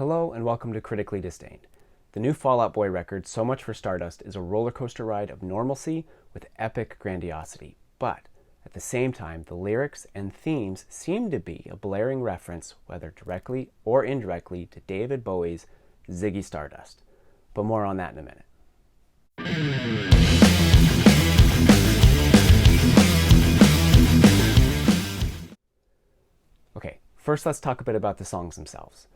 Hello and welcome to Critically Disdained. The new Fall Out Boy record, So Much for Stardust, is a roller coaster ride of normalcy with epic grandiosity. But at the same time, the lyrics and themes seem to be a blaring reference, whether directly or indirectly, to David Bowie's Ziggy Stardust. But more on that in a minute. Okay, first let's talk a bit about the songs themselves.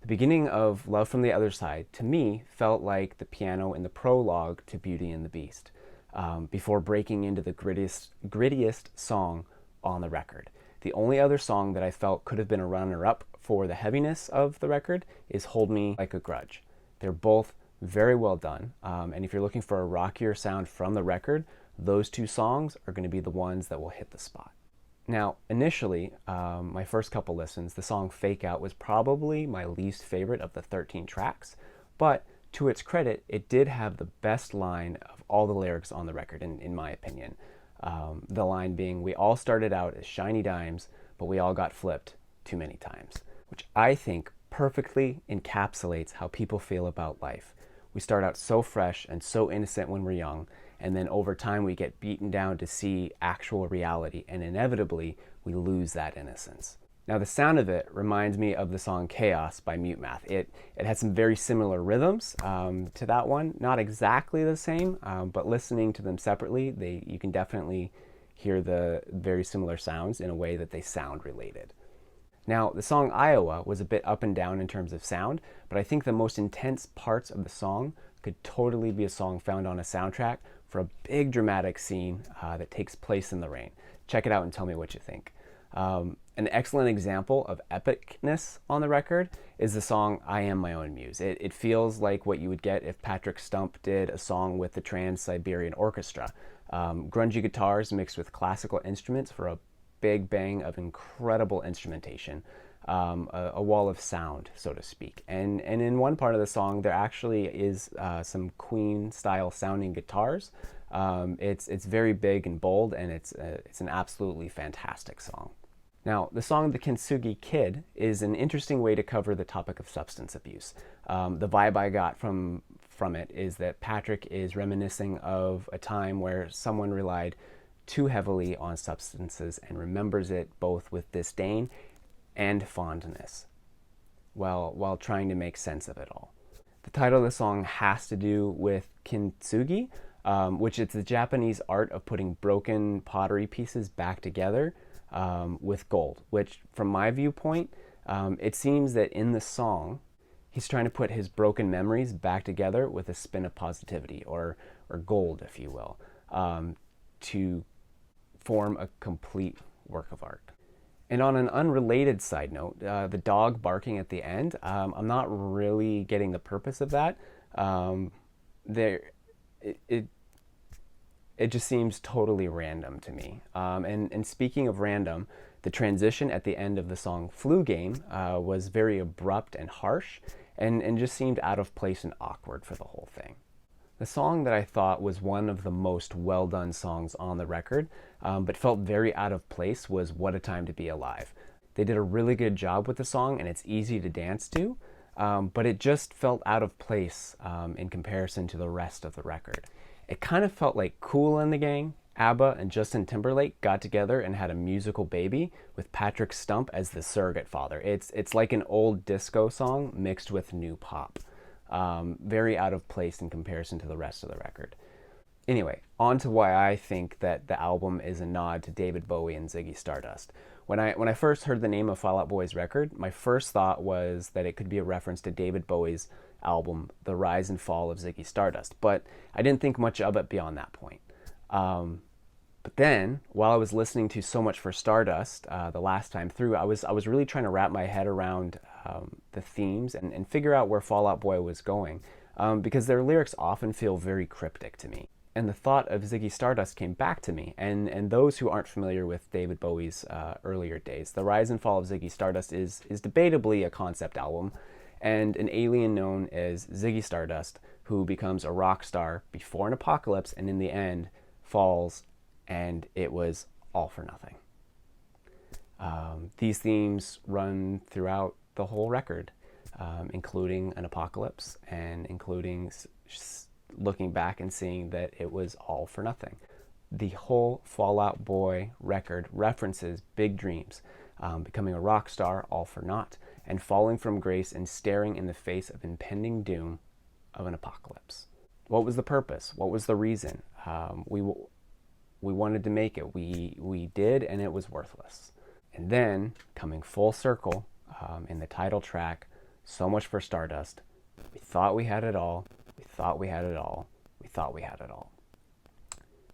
The beginning of Love from the Other Side, to me, felt like the piano in the prologue to Beauty and the Beast, before breaking into the grittiest song on the record. The only other song that I felt could have been a runner-up for the heaviness of the record is Hold Me Like a Grudge. They're both very well done, and if you're looking for a rockier sound from the record, those two songs are going to be the ones that will hit the spot. Now, initially, my first couple listens, the song Fake Out was probably my least favorite of the 13 tracks, but to its credit, it did have the best line of all the lyrics on the record, in my opinion. The line being, "We all started out as shiny dimes, but we all got flipped too many times," which I think perfectly encapsulates how people feel about life. We start out so fresh and so innocent when we're young, and then over time we get beaten down to see actual reality, and inevitably we lose that innocence. Now the sound of it reminds me of the song Chaos by Mute Math. It had some very similar rhythms to that one, not exactly the same, but listening to them separately, you can definitely hear the very similar sounds in a way that they sound related. Now, the song Iowa was a bit up and down in terms of sound, but I think the most intense parts of the song could totally be a song found on a soundtrack for a big dramatic scene that takes place in the rain. Check it out and tell me what you think. An excellent example of epicness on the record is the song I Am My Own Muse. It feels like what you would get if Patrick Stump did a song with the Trans-Siberian Orchestra. Grungy guitars mixed with classical instruments for a big bang of incredible instrumentation, a wall of sound, so to speak. And in one part of the song, there actually is some Queen-style sounding guitars. It's very big and bold, and it's an absolutely fantastic song. Now, the song The Kintsugi Kid is an interesting way to cover the topic of substance abuse. The vibe I got from it is that Patrick is reminiscing of a time where someone relied too heavily on substances and remembers it both with disdain and fondness while trying to make sense of it all. The title of the song has to do with kintsugi, which is the Japanese art of putting broken pottery pieces back together with gold, which from my viewpoint, it seems that in the song, he's trying to put his broken memories back together with a spin of positivity, or gold, if you will, to form a complete work of art. And on an unrelated side note, the dog barking at the end, I'm not really getting the purpose of that. It just seems totally random to me. And speaking of random, the transition at the end of the song Flu Game was very abrupt and harsh, and just seemed out of place and awkward for the whole thing. The song that I thought was one of the most well-done songs on the record, but felt very out of place, was What a Time to Be Alive. They did a really good job with the song, and it's easy to dance to, but it just felt out of place in comparison to the rest of the record. It kind of felt like Kool and the Gang, ABBA, and Justin Timberlake got together and had a musical baby with Patrick Stump as the surrogate father. It's like an old disco song mixed with new pop. Very out of place in comparison to the rest of the record. Anyway, on to why I think that the album is a nod to David Bowie and Ziggy Stardust. When I first heard the name of Fall Out Boy's record, my first thought was that it could be a reference to David Bowie's album, The Rise and Fall of Ziggy Stardust, but I didn't think much of it beyond that point. But then, while I was listening to So Much for Stardust the last time through, I was really trying to wrap my head around the themes and figure out where Fall Out Boy was going, because their lyrics often feel very cryptic to me. And the thought of Ziggy Stardust came back to me, and those who aren't familiar with David Bowie's earlier days, The Rise and Fall of Ziggy Stardust is debatably a concept album, and an alien known as Ziggy Stardust, who becomes a rock star before an apocalypse, and in the end falls, and it was all for nothing. These themes run throughout the whole record. including an apocalypse and including looking back and seeing that it was all for nothing. The whole Fall Out Boy record references big dreams, becoming a rock star all for naught, and falling from grace and staring in the face of impending doom of an apocalypse. What was the purpose? What was the reason? We wanted to make it. We did, and it was worthless. And then, coming full circle, in the title track, So Much For Stardust, we thought we had it all, we thought we had it all, we thought we had it all.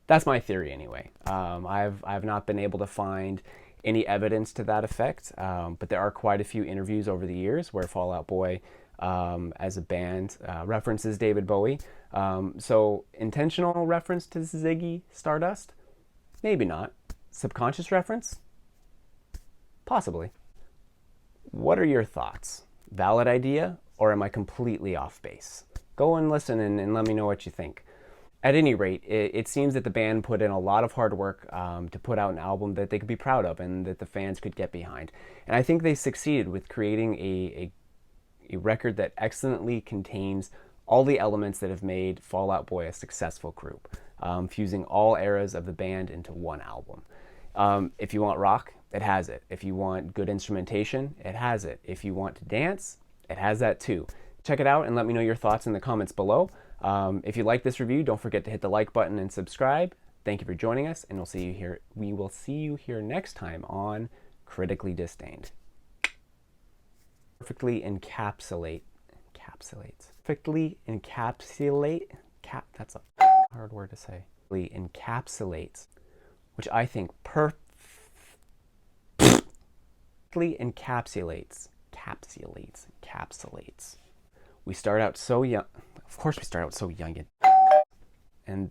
That's my theory anyway. I've not been able to find any evidence to that effect, but there are quite a few interviews over the years where Fall Out Boy as a band references David Bowie. So intentional reference to Ziggy Stardust? Maybe not. Subconscious reference? Possibly. What are your thoughts? Valid idea, or am I completely off base? Go and listen and let me know what you think. At any rate, it seems that the band put in a lot of hard work to put out an album that they could be proud of and that the fans could get behind. And I think they succeeded with creating a record that excellently contains all the elements that have made Fall Out Boy a successful group, fusing all eras of the band into one album. If you want rock, it has it. If you want good instrumentation, it has it. If you want to dance, it has that too. Check it out and let me know your thoughts in the comments below. If you like this review, don't forget to hit the like button and subscribe. Thank you for joining us, and we will see you here next time on Critically Disdained. Perfectly encapsulates. That's a hard word to say. Encapsulates, which I think perfectly encapsulates. We start out so young. Of course we start out so young. And